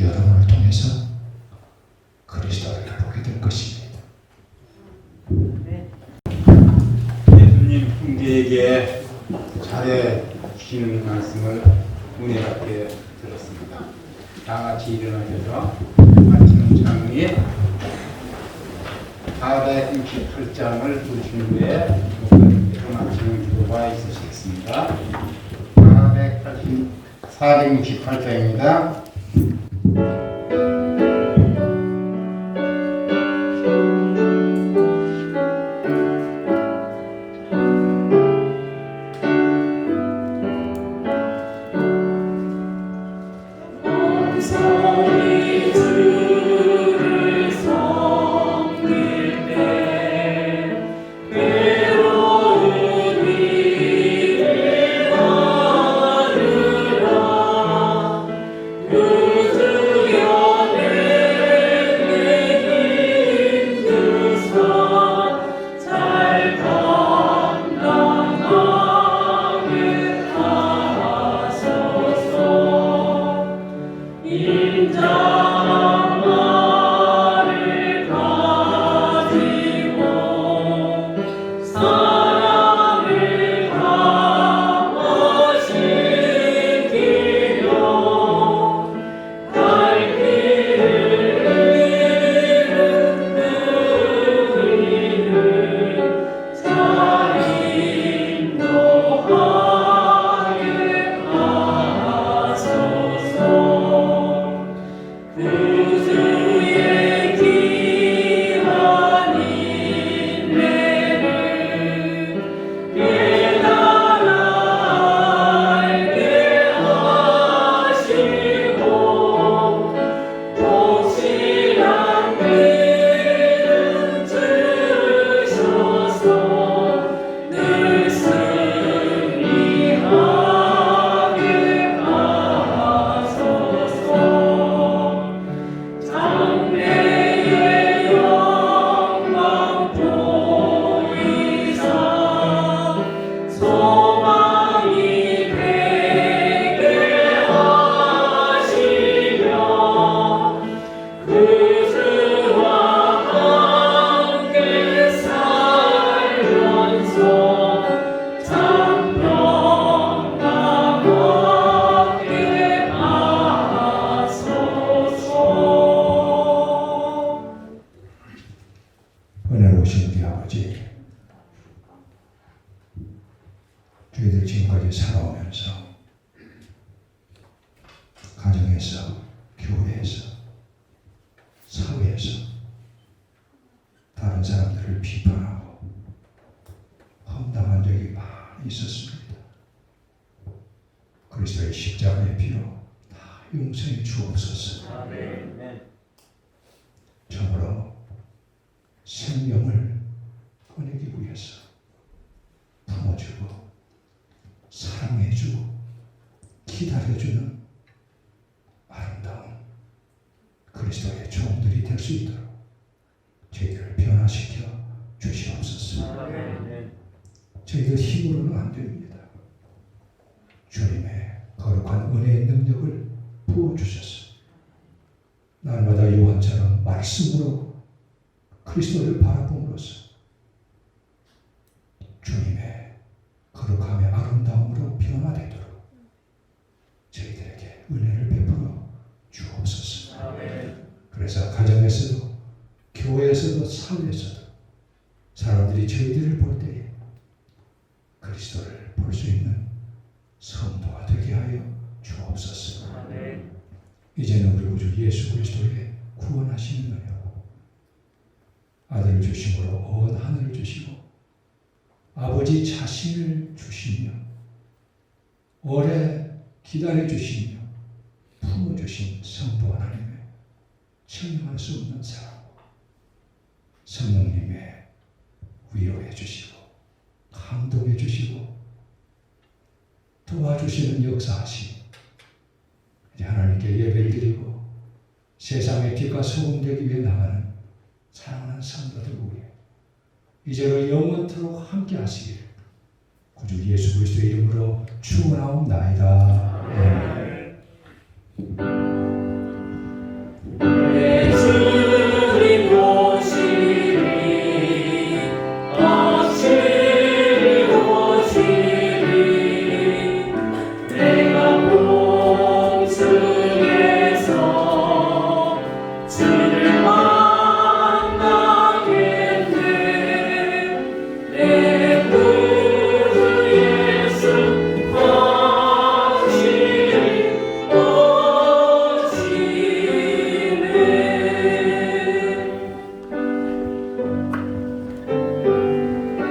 여러분을 통해서 그리스도를 보게 될 것입니다. 예수님 형제에게 잘해 주시는 말씀을 은혜롭게 들었습니다. 다 같이 일어나셔서 말씀 장로님 가다 68장을 보신 후에 목사님께서 마치는 기도가 있으시겠습니다. 468장입니다. 은혜로우신 우리 아버지, 저희들 지금까지 살아오면서 가정에서, 교회에서, 사회에서 다른 사람들을 비판하고 험담한 적이 많이 있었습니다. 그리스도의 십자가의 피로 다 용서해 주옵소서. 참으로 생명을 꺼내기 위해서 품어주고 사랑해주고 기다려주는 아름다운 그리스도의 종들이 될 수 있도록 저희들을 변화시켜 주시옵소서. 저희들 힘으로는 안 됩니다. 주님의 거룩한 은혜의 능력을 부어주셔서 날마다 요한처럼 말씀으로 그리스도를 바라봄으로써 주님의 거룩함의 아름다움으로 변화되도록 저희들에게 은혜를 베풀어 주옵소서. 그래서 가정에서도 교회에서도 사회에서도 사람들이 저희들을 볼 때에 그리스도를 볼 수 있는 성도가 되게 하여 주옵소서. 이제는 우리 구주 예수 그리스도의 구원하시는 은혜로 아들을 주심으로 온 하늘을 주시고 아버지 자신을 주시며 오래 기다려 주시며 품어주신 성도 하나님의 청량할 수 없는 사랑, 성령님의 위로해 주시고 감동해 주시고 도와주시는 역사하심, 이제 하나님께 예배를 드리고 세상의 빛과 소금 되기 위해 나가는 사랑하는 성도들 위해 이제로 영원토록 함께 하시길 구주 예수 그리스도의 이름으로 축원하옵나이다. 아멘.